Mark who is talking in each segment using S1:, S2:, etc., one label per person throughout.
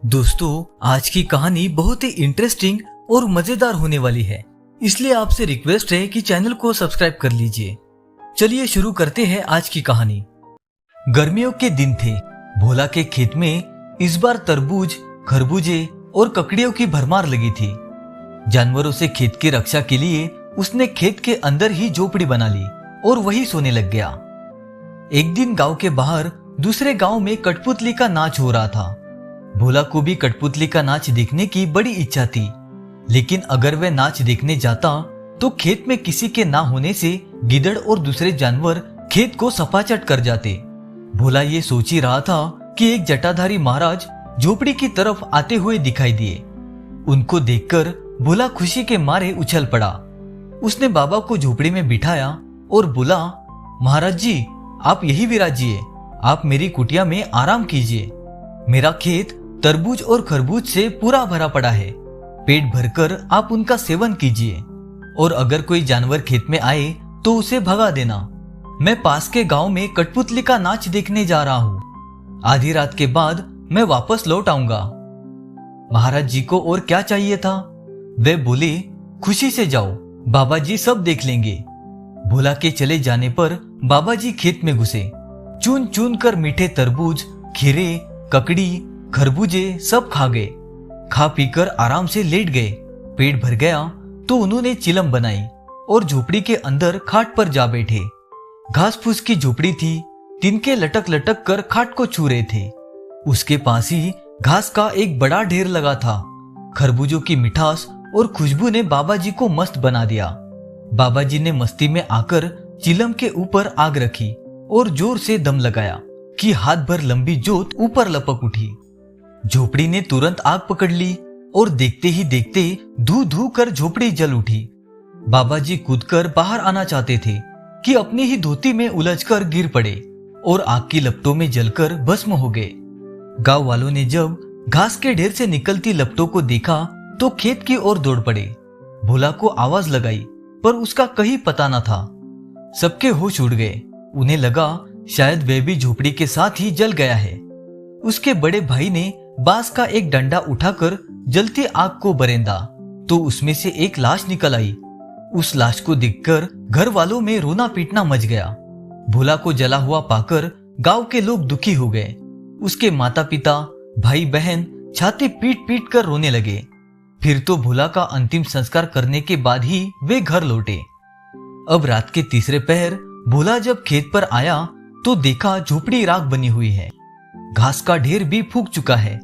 S1: दोस्तों, आज की कहानी बहुत ही इंटरेस्टिंग और मजेदार होने वाली है, इसलिए आपसे रिक्वेस्ट है कि चैनल को सब्सक्राइब कर लीजिए। चलिए शुरू करते हैं आज की कहानी। गर्मियों के दिन थे। भोला के खेत में इस बार तरबूज, खरबूजे और ककड़ियों की भरमार लगी थी। जानवरों से खेत की रक्षा के लिए उसने खेत के अंदर ही झोपड़ी बना ली और वही सोने लग गया। एक दिन गांव के बाहर दूसरे गांव में कठपुतली का नाच हो रहा था। भोला को भी कठपुतली का नाच देखने की बड़ी इच्छा थी, लेकिन अगर वह नाच देखने जाता तो खेत में किसी के ना होने से गिद्धड़ और दूसरे जानवर खेत को सफाचट कर जाते। भोला ये सोच ही रहा था कि एक जटाधारी महाराज झोपड़ी की तरफ आते हुए दिखाई दिए। उनको देखकर भोला खुशी के मारे उछल पड़ा। उसने बाबा को झोपड़ी में बिठाया और बोला, महाराज जी, आप यही विराजिए, आप मेरी कुटिया में आराम कीजिए। मेरा खेत तरबूज और खरबूज से पूरा भरा पड़ा है, पेट भरकर आप उनका सेवन कीजिए और अगर कोई जानवर खेत में आए तो उसे भगा देना। मैं पास के गांव में कठपुतली का नाच देखने जा रहा हूँ। आधी रात के बाद मैं वापस लौट आऊंगा। महाराज जी को और क्या चाहिए था? वे बोले, खुशी से जाओ, बाबा जी सब देख लेंगे। भोला के चले जाने पर बाबा जी खेत में घुसे। चुन चुन कर मीठे तरबूज, खीरे, ककड़ी, खरबूजे सब खा गए। खा पीकर आराम से लेट गए। पेट भर गया तो उन्होंने चिलम बनाई और झोपड़ी के अंदर खाट पर जा बैठे। घास फूस की झोपड़ी थी, तिनके लटक लटक कर खाट को छू रहे थे। उसके पास ही घास का एक बड़ा ढेर लगा था। खरबूजों की मिठास और खुशबू ने बाबा जी को मस्त बना दिया। बाबा जी ने मस्ती में आकर चिलम के ऊपर आग रखी और जोर से दम लगाया कि हाथ भर लंबी जोत ऊपर लपक उठी। झोपड़ी ने तुरंत आग पकड़ ली और देखते ही देखते धू धू कर झोपड़ी जल उठी। बाबा जी कूदकर बाहर आना चाहते थे कि अपनी ही धोती में उलझकर गिर पड़े और आग की लपटों में जलकर भस्म हो गए। गांव वालों ने जब घास के ढेर से निकलती लपटों को देखा तो खेत की ओर दौड़ पड़े। भोला को आवाज लगाई पर उसका कहीं पता न था। सबके होश उड़ गए। उन्हें लगा शायद वह भी झोपड़ी के साथ ही जल गया है। उसके बड़े भाई ने बांस का एक डंडा उठाकर जलती आग को बरेंदा तो उसमें से एक लाश निकल आई। उस लाश को देखकर घर वालों में रोना पीटना मच गया। भोला को जला हुआ पाकर गांव के लोग दुखी हो गए। उसके माता पिता, भाई बहन छाती पीट पीट कर रोने लगे। फिर तो भोला का अंतिम संस्कार करने के बाद ही वे घर लौटे। अब रात के तीसरे पहर भोला जब खेत पर आया तो देखा झोपड़ी राख बनी हुई है। घास का ढेर भी फूक चुका है।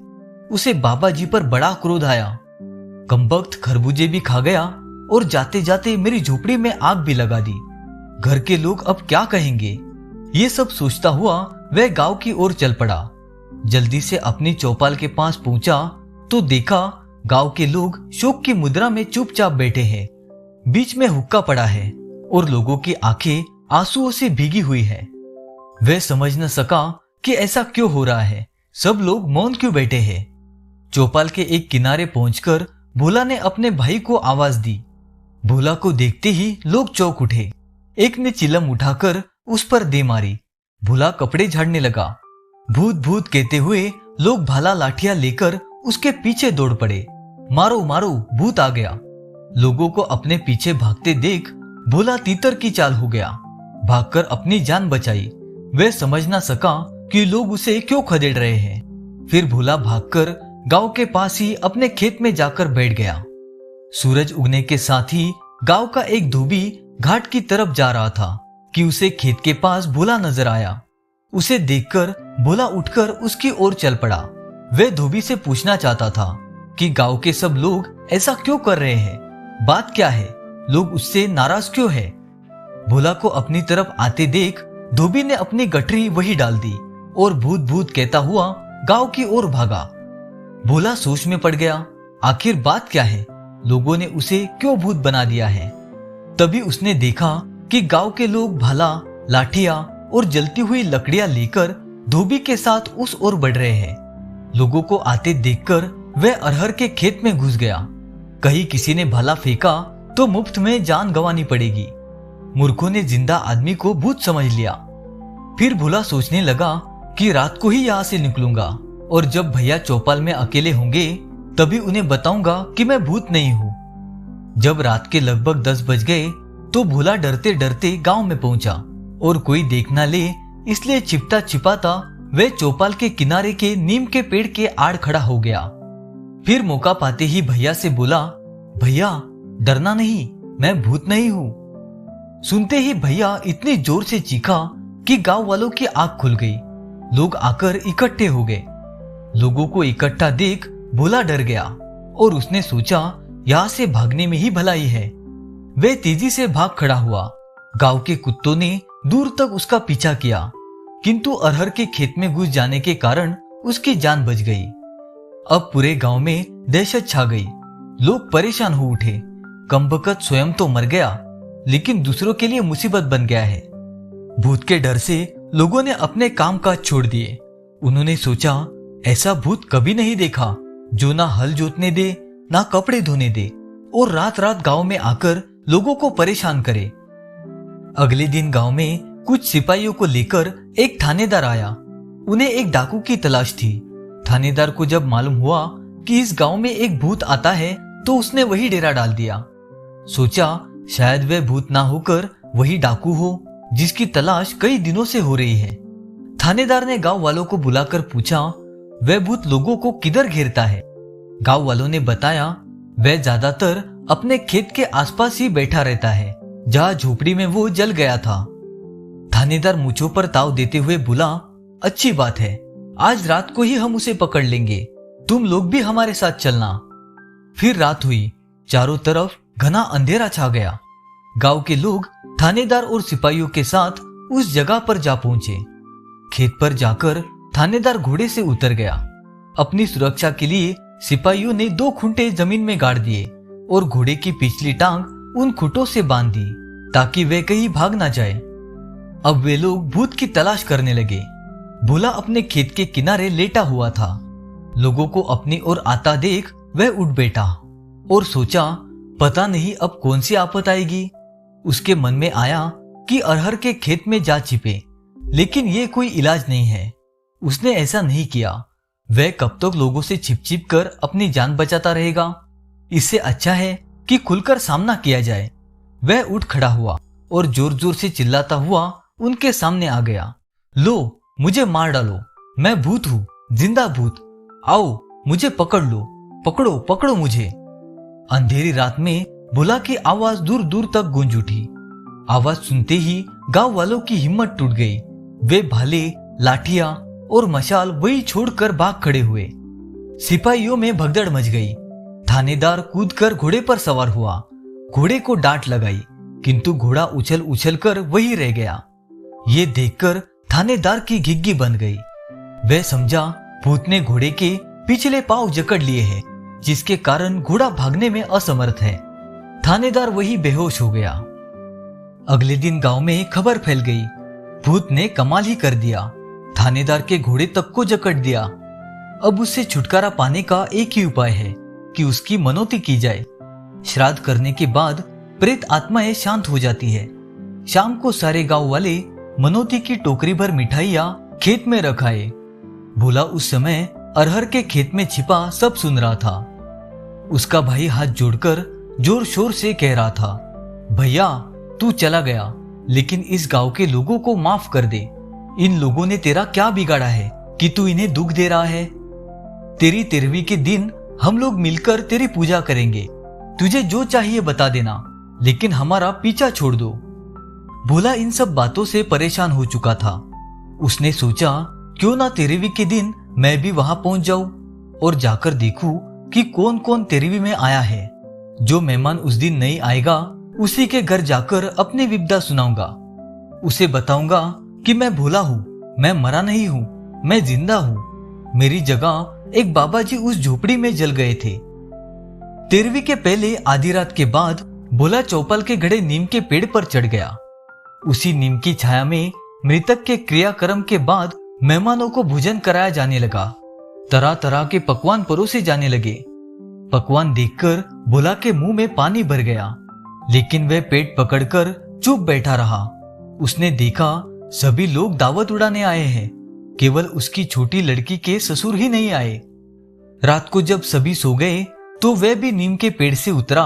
S1: उसे बाबा जी पर बड़ा क्रोध आया। कमबख्त खरबूजे भी खा गया और जाते जाते मेरी झोपड़ी में आग भी लगा दी। घर के लोग अब क्या कहेंगे? ये सब सोचता हुआ वह गांव की ओर चल पड़ा। जल्दी से अपनी चौपाल के पास पहुंचा तो देखा गांव के लोग शोक की मुद्रा में चुपचाप बैठे हैं। बीच में हुक्का पड़ा है और लोगों की आंखें आंसुओं से भीगी हुई है। वह समझ न सका कि ऐसा क्यों हो रहा है, सब लोग मौन क्यों बैठे हैं। चौपाल के एक किनारे पहुंचकर भोला ने अपने भाई को आवाज दी। भोला को देखते ही लोग चौंक उठे। एक ने चिलम उठाकर उस पर दे मारी। भोला कपड़े झाड़ने लगा। भूत भूत कहते हुए लोग भाला लाठियां लेकर उसके पीछे दौड़ पड़े। मारो मारो, भूत आ गया। लोगों को अपने पीछे भागते देख भोला तीतर की चाल हो गया। भागकर अपनी जान बचाई। वह समझ ना सका कि लोग उसे क्यों खदेड़ रहे हैं। फिर भोला भागकर गांव के पास ही अपने खेत में जाकर बैठ गया। सूरज उगने के साथ ही गांव का एक धोबी घाट की तरफ जा रहा था कि उसे खेत के पास भोला नजर आया। उसे देखकर भोला उठकर उसकी ओर चल पड़ा। वह धोबी से पूछना चाहता था कि गांव के सब लोग ऐसा क्यों कर रहे हैं, बात क्या है, लोग उससे नाराज क्यों है। भोला को अपनी तरफ आते देख धोबी ने अपनी गठरी वही डाल दी और भूत भूत कहता हुआ गांव की ओर भागा। भोला सोच में पड़ गया, आखिर बात क्या है, लोगों ने उसे क्यों भूत बना दिया है। तभी उसने देखा कि गांव के लोग भाला, लाठियां और जलती हुई लकड़ियां लेकर धोबी के साथ उस ओर बढ़ रहे हैं। लोगों को आते देखकर वह अरहर के खेत में घुस गया। कहीं किसी ने भाला फेंका तो मुफ्त में जान गंवानी पड़ेगी। मूर्खों ने जिंदा आदमी को भूत समझ लिया। फिर भोला सोचने लगा कि रात को ही यहाँ से निकलूंगा और जब भैया चौपाल में अकेले होंगे तभी उन्हें बताऊंगा कि मैं भूत नहीं हूँ। जब रात के लगभग 10 बज गए तो भोला डरते डरते गांव में पहुंचा और कोई देख ना ले इसलिए छिपता छिपाता वह चौपाल के किनारे के नीम के पेड़ के आड़ खड़ा हो गया। फिर मौका पाते ही भैया से बोला, भैया डरना नहीं, मैं भूत नहीं हूँ। सुनते ही भैया इतनी जोर से चीखा कि गांव वालों की आंख खुल गई। लोग आकर इकट्ठे हो गए। लोगों को इकट्ठा देख भोला डर गया और उसने सोचा यहाँ से भागने में ही भलाई है। वह तेजी से भाग खड़ा हुआ। गांव के कुत्तों ने दूर तक उसका पीछा किया, किंतु अरहर के खेत में घुस जाने के कारण उसकी जान बच गई। अब पूरे गांव में दहशत छा गई। लोग परेशान हो उठे। कमबख्त स्वयं तो मर गया, लेकिन दूसरों के लिए मुसीबत बन गया है। भूत के डर से लोगों ने अपने काम काज छोड़ दिए। उन्होंने सोचा ऐसा भूत कभी नहीं देखा जो ना हल जोतने दे ना कपड़े धोने दे और रात रात गांव में आकर लोगों को परेशान करे। अगले दिन गांव में कुछ सिपाहियों को लेकर एक थानेदार आया। उन्हें एक डाकू की तलाश थी। थानेदार को जब मालूम हुआ कि इस गांव में एक भूत आता है तो उसने वही डेरा डाल दिया। सोचा शायद वह भूत ना होकर वही डाकू हो जिसकी तलाश कई दिनों से हो रही है। थानेदार ने गांव वालों को बुलाकर पूछा वह भूत लोगों को किधर घेरता है। गांव वालों ने बताया वह ज्यादातर अपने खेत के आसपास ही बैठा रहता है जहां झोपड़ी में वो जल गया था। थानेदार मूंछों पर ताव देते हुए बोला, अच्छी बात है, आज रात को ही हम उसे पकड़ लेंगे, तुम लोग भी हमारे साथ चलना। फिर रात हुई। चारों तरफ घना अंधेरा छा गया। गांव के लोग थानेदार और सिपाहियों के साथ उस जगह पर जा पहुंचे। खेत पर जाकर थानेदार घोड़े से उतर गया। अपनी सुरक्षा के लिए सिपाहियों ने 2 खूंटे जमीन में गाड़ दिए और घोड़े की पिछली टांग उन खूंटों से बांध दी ताकि वे कहीं भाग ना जाए। अब वे लोग भूत की तलाश करने लगे। भोला अपने खेत के किनारे लेटा हुआ था। लोगों को अपनी ओर आता देख वह उठ बैठा और सोचा पता नहीं अब कौन सी आफत आएगी। उसके मन में आया कि अरहर के खेत में जा छिपे, लेकिन ये कोई इलाज नहीं है। उसने ऐसा नहीं किया। वह कब तक लोगों से छिप छिप कर अपनी जान बचाता रहेगा। इससे अच्छा है कि खुलकर सामना किया जाए। वह उठ खड़ा हुआ और जोर जोर से चिल्लाता हुआ उनके सामने आ गया, लो मुझे मार डालो, मैं भूत हूँ, जिंदा भूत, आओ मुझे पकड़ लो, पकड़ो पकड़ो मुझे। अंधेरी रात में भोला की आवाज दूर दूर तक गूंज उठी। आवाज सुनते ही गांव वालों की हिम्मत टूट गई। वे भाले, लाठियां और मशाल वही छोड़कर भाग खड़े हुए। सिपाहियों में भगदड़ मच गई। थानेदार कूदकर घोड़े पर सवार हुआ। घोड़े को डांट लगाई, किंतु घोड़ा उछल उछल कर वही रह गया। ये देखकर थानेदार की घिग्गी बन गई। वह समझा भूत ने घोड़े के पिछले पांव जकड़ लिए हैं, जिसके कारण घोड़ा भागने में असमर्थ है। थानेदार वही बेहोश हो गया। अगले दिन गांव में खबर फैल गई, भूत ने कमाल ही कर दिया, थानेदार के घोड़े तक को जकड़ दिया। अब उससे छुटकारा पाने का एक ही उपाय है कि उसकी मनौती की जाए। श्राद्ध करने के बाद प्रेत आत्माएं शांत हो जाती है। शाम को सारे गांव वाले मनौती की टोकरी भर मिठाइयां खेत में रखाए। भोला उस समय अरहर के खेत में छिपा सब सुन रहा था। उसका भाई हाथ जोड़कर जोर शोर से कह रहा था, भैया तू चला गया, लेकिन इस गांव के लोगों को माफ कर दे। इन लोगों ने तेरा क्या बिगाड़ा है कि तू इन्हें दुख दे रहा है। तेरी 13वीं के दिन हम लोग मिलकर तेरी पूजा करेंगे। तुझे जो चाहिए बता देना, लेकिन हमारा पीछा छोड़ दो। भोला इन सब बातों से परेशान हो चुका था। उसने सोचा क्यों ना 13वीं के दिन मैं भी वहां पहुंच जाऊं और जाकर देखूं कि कौन कौन 13वीं में आया है। जो मेहमान उस दिन नहीं आएगा उसी के घर जाकर अपनी विपदा सुनाऊंगा। उसे बताऊंगा कि मैं भोला हूँ, मैं मरा नहीं हूँ, मैं जिंदा हूँ। मेरी जगह एक बाबा जी उस झोपड़ी में जल गए थे। 13वीं के पहले आधी रात के बाद भोला चौपाल के गड़े नीम के पेड़ पर चढ़ गया। उसी नीम की छाया में मृतक के क्रियाक्रम के बाद मेहमानों को भोजन कराया जाने लगा। तरह तरह के पकवान परोसे जाने लगे। पकवान देखकर भोला के मुंह में पानी भर गया, लेकिन वह पेट पकड़कर चुप बैठा रहा। उसने देखा सभी लोग दावत उड़ाने आए हैं, केवल उसकी छोटी लड़की के ससुर ही नहीं आए। रात को जब सभी सो गए तो वह भी नीम के पेड़ से उतरा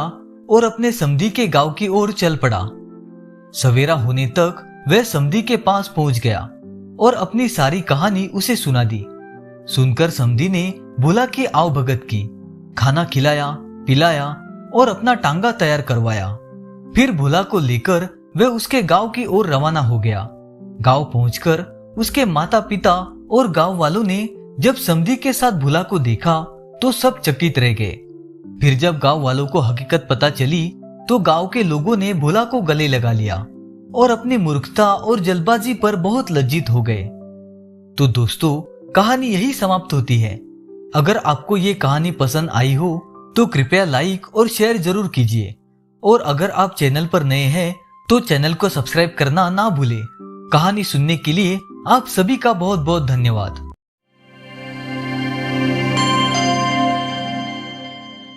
S1: और अपने समधी के गांव की ओर चल पड़ा। सवेरा होने तक वह समधी के पास पहुंच गया और अपनी सारी कहानी उसे सुना दी। सुनकर समधी ने भोला की आव भगत की, खाना खिलाया पिलाया और अपना टांगा तैयार करवाया। फिर भोला को लेकर वह उसके गांव की ओर रवाना हो गया। गांव पहुंचकर उसके माता पिता और गांव वालों ने जब समधी के साथ भोला को देखा तो सब चकित रह गए। फिर जब गांव वालों को हकीकत पता चली तो गांव के लोगों ने भोला को गले लगा लिया और अपनी मूर्खता और जल्दबाजी पर बहुत लज्जित हो गए। तो दोस्तों, कहानी यही समाप्त होती है। अगर आपको ये कहानी पसंद आई हो तो कृपया लाइक और शेयर जरूर कीजिए, और अगर आप चैनल पर नए हैं तो चैनल को सब्सक्राइब करना ना भूलें। कहानी सुनने के लिए आप सभी का बहुत बहुत धन्यवाद।